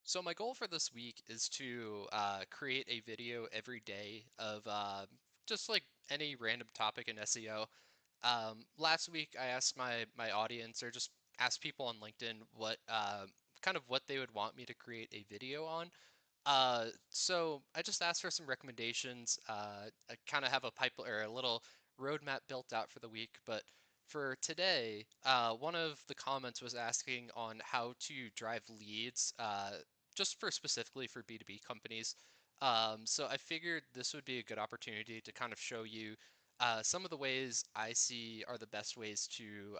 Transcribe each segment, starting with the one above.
So my goal for this week is to create a video every day of just like any random topic in SEO. Last week I asked my audience or just asked people on LinkedIn what kind of what they would want me to create a video on. So I just asked for some recommendations. I kind of have a pipe or a little roadmap built out for the week, but for today, one of the comments was asking on how to drive leads, just for specifically for B2B companies. So I figured this would be a good opportunity to kind of show you some of the ways I see are the best ways to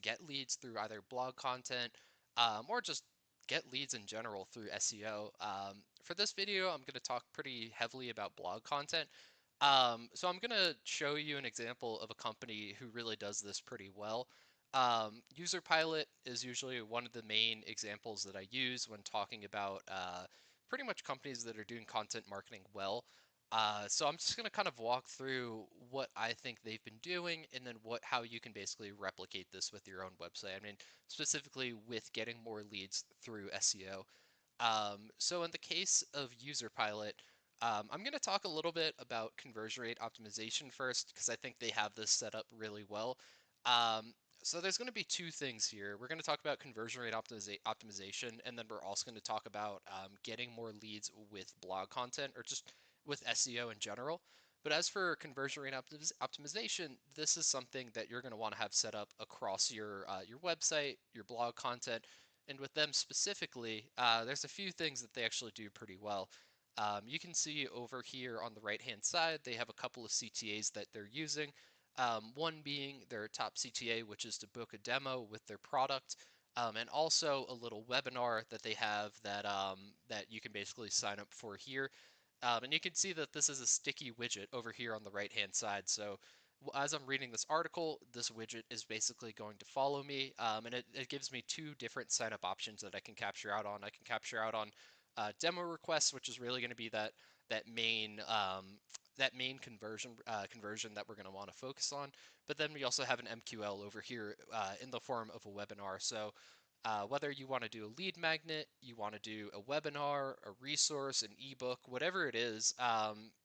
get leads through either blog content or just get leads in general through SEO. For this video, I'm going to talk pretty heavily about blog content. So I'm going to show you an example of a company who really does this pretty well. User Pilot is usually one of the main examples that I use when talking about pretty much companies that are doing content marketing well. So I'm just going to kind of walk through what I think they've been doing and then how you can basically replicate this with your own website. I mean, specifically with getting more leads through SEO. So in the case of User Pilot, I'm going to talk a little bit about conversion rate optimization first because I think they have this set up really well. So there's going to be two things here. We're going to talk about conversion rate optimization, and then we're also going to talk about getting more leads with blog content or just with SEO in general. But as for conversion rate optimization, this is something that you're going to want to have set up across your website, your blog content, and with them specifically, there's a few things that they actually do pretty well. You can see over here on the right-hand side, they have a couple of CTAs that they're using. One being their top CTA, which is to book a demo with their product, and also a little webinar that they have that you can basically sign up for here. And you can see that this is a sticky widget over here on the right-hand side. So as I'm reading this article, this widget is basically going to follow me, and it gives me two different sign-up options that I can capture out on. I can capture out on demo requests, which is really going to be that main that main conversion that we're going to want to focus on. But then we also have an MQL over here in the form of a webinar. So whether you want to do a lead magnet, you want to do a webinar, a resource, an ebook, whatever it is,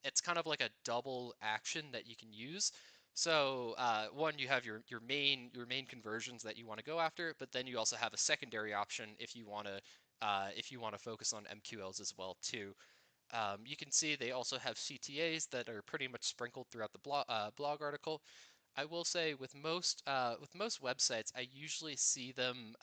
it's kind of like a double action that you can use. So one, you have your main conversions that you want to go after, but then you also have a secondary option if you want to focus on MQLs as well too. You can see they also have CTAs that are pretty much sprinkled throughout the blog article. I will say with most websites, I usually see them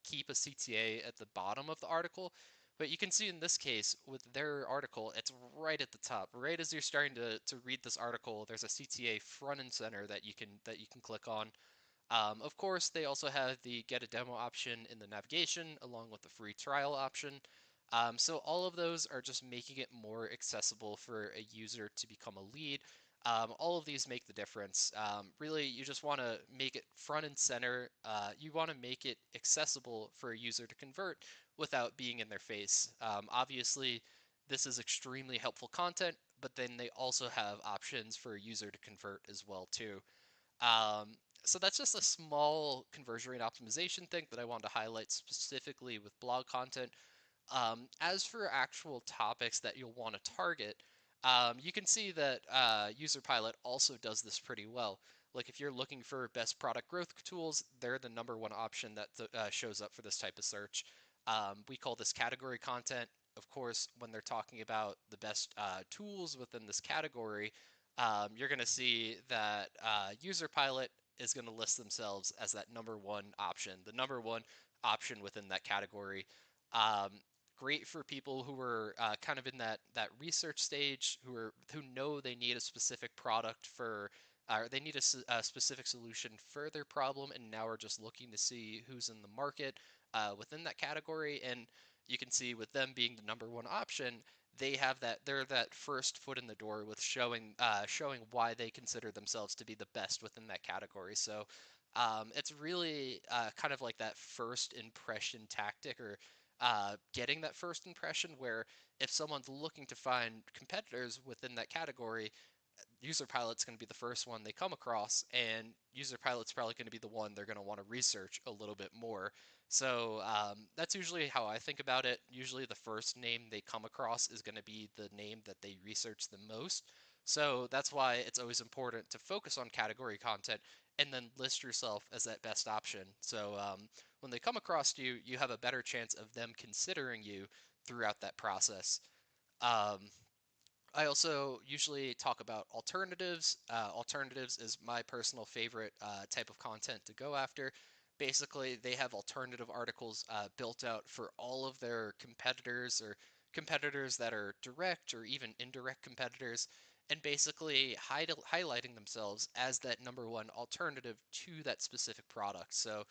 keep a CTA at the bottom of the article, but you can see in this case with their article, it's right at the top. Right as you're starting to read this article, there's a CTA front and center that you can click on. Of course, they also have the get a demo option in the navigation along with the free trial option. So all of those are just making it more accessible for a user to become a lead. All of these make the difference. Really, you just want to make it front and center. You want to make it accessible for a user to convert without being in their face. Obviously, this is extremely helpful content, but then they also have options for a user to convert as well too. So that's just a small conversion rate optimization thing that I wanted to highlight specifically with blog content. As for actual topics that you'll want to target, you can see that User Pilot also does this pretty well. Like if you're looking for best product growth tools, they're the number one option that shows up for this type of search. We call this category content. Of course, when they're talking about the best tools within this category, you're going to see that User Pilot is going to list themselves as that number one option, the number one option within that category. Um, Great for people who are kind of in that research stage, who know they need a specific product for, they need a specific solution for their problem, and now are just looking to see who's in the market within that category. And you can see with them being the number one option, they're that first foot in the door with showing why they consider themselves to be the best within that category. So it's really kind of like that first impression tactic, or getting that first impression, where if someone's looking to find competitors within that category, user pilot's going to be the first one they come across, and user pilot's probably going to be the one they're going to want to research a little bit more. So that's usually how I think about it. Usually the first name they come across is going to be the name that they research the most. So that's why it's always important to focus on category content and then list yourself as that best option. So when they come across you, you have a better chance of them considering you throughout that process. Um, I also usually talk about alternatives. Alternatives is my personal favorite type of content to go after. Basically, they have alternative articles built out for all of their competitors or competitors that are direct or even indirect competitors, and basically highlighting themselves as that number one alternative to that specific product. So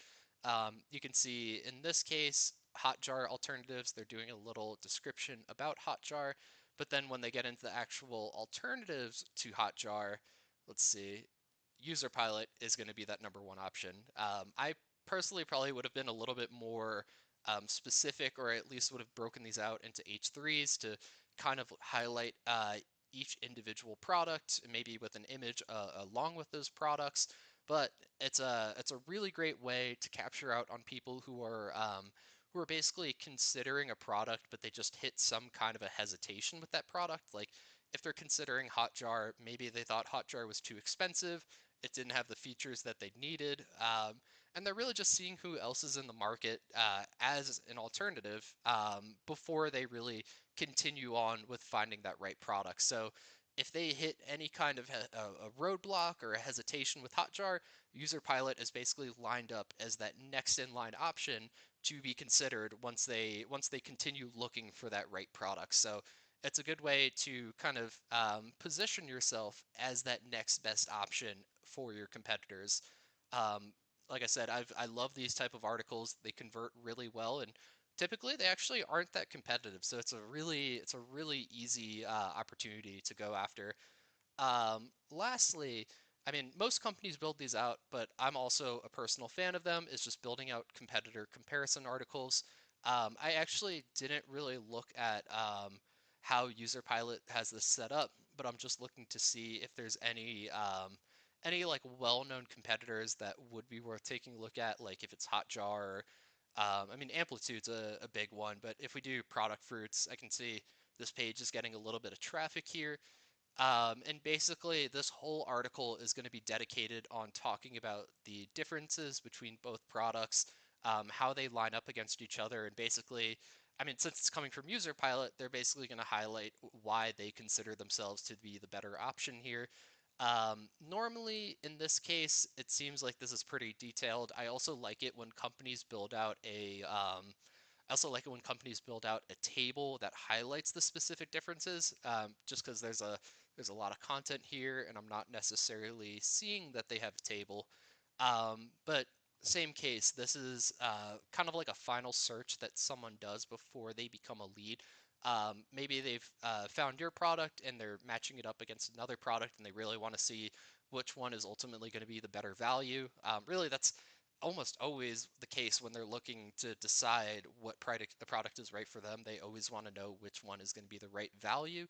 you can see in this case, Hotjar alternatives, they're doing a little description about Hotjar, but then when they get into the actual alternatives to Hotjar, let's see, user pilot is going to be that number one option. I personally probably would have been a little bit more specific, or at least would have broken these out into H3s to kind of highlight each individual product, maybe with an image along with those products. But it's a really great way to capture out on people who are basically considering a product, but they just hit some kind of a hesitation with that product. Like if they're considering Hotjar, maybe they thought Hotjar was too expensive, it didn't have the features that they needed, and they're really just seeing who else is in the market as an alternative before they really continue on with finding that right product. So if they hit any kind of a roadblock or a hesitation with Hotjar, User Pilot is basically lined up as that next in line option to be considered once they continue looking for that right product. So it's a good way to kind of position yourself as that next best option for your competitors. Um, like I said, I love these type of articles. They convert really well, and typically they actually aren't that competitive. So it's a really easy opportunity to go after. Lastly, I mean, most companies build these out, but I'm also a personal fan of them, is just building out competitor comparison articles. I actually didn't really look at how UserPilot has this set up, but I'm just looking to see if there's any like well-known competitors that would be worth taking a look at, like if it's Hotjar. I mean, Amplitude's a big one, but if we do product fruits, I can see this page is getting a little bit of traffic here. And basically, this whole article is going to be dedicated on talking about the differences between both products, how they line up against each other, and basically, I mean, since it's coming from User Pilot, they're basically going to highlight why they consider themselves to be the better option here. Normally, in this case, it seems like this is pretty detailed. I also like it when companies build out I also like it when companies build out a table that highlights the specific differences, just because there's a lot of content here, and I'm not necessarily seeing that they have a table. But same case, this is kind of like a final search that someone does before they become a lead. Maybe they've found your product and they're matching it up against another product, and they really want to see which one is ultimately going to be the better value. Really, that's almost always the case when they're looking to decide what product the product is right for them. They always want to know which one is going to be the right value.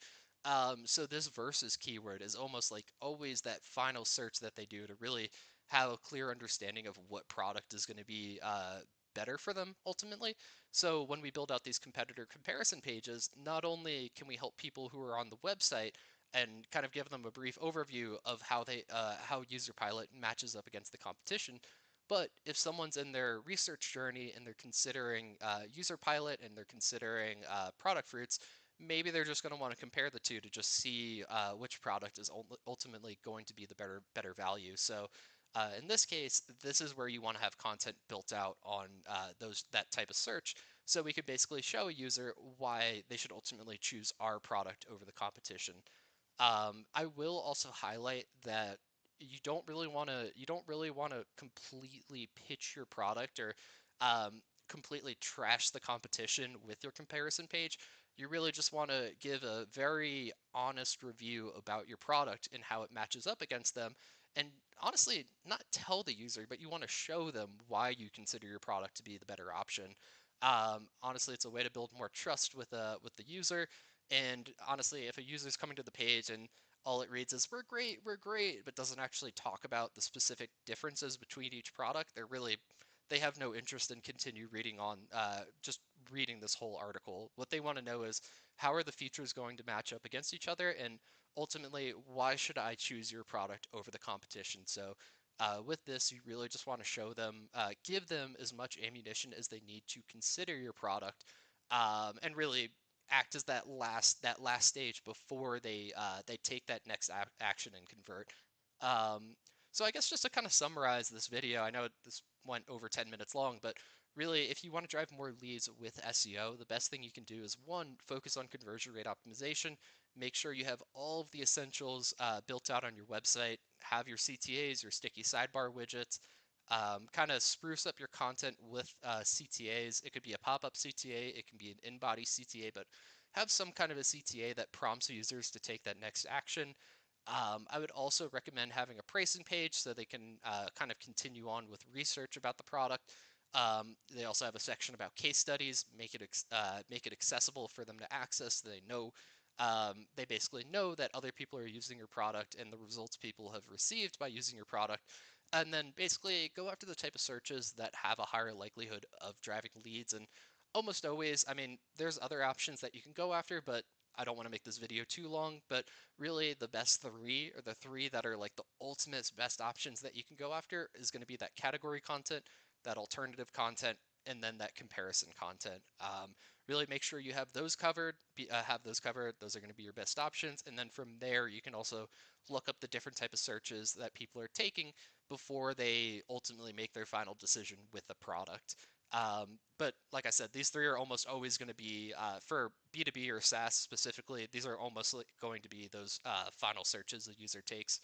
So this versus keyword is almost like always that final search that they do to really have a clear understanding of what product is going to be better for them ultimately. So when we build out these competitor comparison pages, not only can we help people who are on the website and kind of give them a brief overview of how User Pilot matches up against the competition, but if someone's in their research journey and they're considering User Pilot and they're considering product fruits, maybe they're just going to want to compare the two to just see which product is ultimately going to be the better value. So in this case, this is where you want to have content built out on that type of search. So we could basically show a user why they should ultimately choose our product over the competition. I will also highlight that you don't really want to completely pitch your product or completely trash the competition with your comparison page. You really just want to give a very honest review about your product and how it matches up against them. And honestly, not tell the user, but you want to show them why you consider your product to be the better option. Honestly, it's a way to build more trust with the user. And honestly, if a user is coming to the page and all it reads is we're great, but doesn't actually talk about the specific differences between each product. They have no interest in continue reading on, just reading this whole article. What they want to know is how are the features going to match up against each other, and ultimately, why should I choose your product over the competition? So with this, you really just want to show them, give them as much ammunition as they need to consider your product, and really act as that last stage before they take that next action and convert. Um, so I guess just to kind of summarize this video, I know this went over 10 minutes long, but really, if you want to drive more leads with SEO, the best thing you can do is one, focus on conversion rate optimization. Make sure you have all of the essentials built out on your website. Have your CTAs, your sticky sidebar widgets. Kind of spruce up your content with CTAs. It could be a pop-up CTA, it can be an in-body CTA, but have some kind of a CTA that prompts users to take that next action. I would also recommend having a pricing page so they can kind of continue on with research about the product. They also have a section about case studies, make it accessible for them to access. They basically know that other people are using your product and the results people have received by using your product. And then basically go after the type of searches that have a higher likelihood of driving leads. And almost always, I mean, there's other options that you can go after, but I don't want to make this video too long, but really the best three, or the three that are like the ultimate best options that you can go after, is going to be that category content, that alternative content, and then that comparison content. Really make sure you have those covered. Those are going to be your best options. And then from there, you can also look up the different type of searches that people are taking before they ultimately make their final decision with the product. But like I said, these three are almost always going to be, for B2B or SaaS specifically, these are almost going to be those final searches the user takes.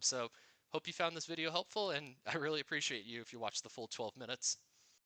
So hope you found this video helpful, and I really appreciate you if you watched the full 12 minutes.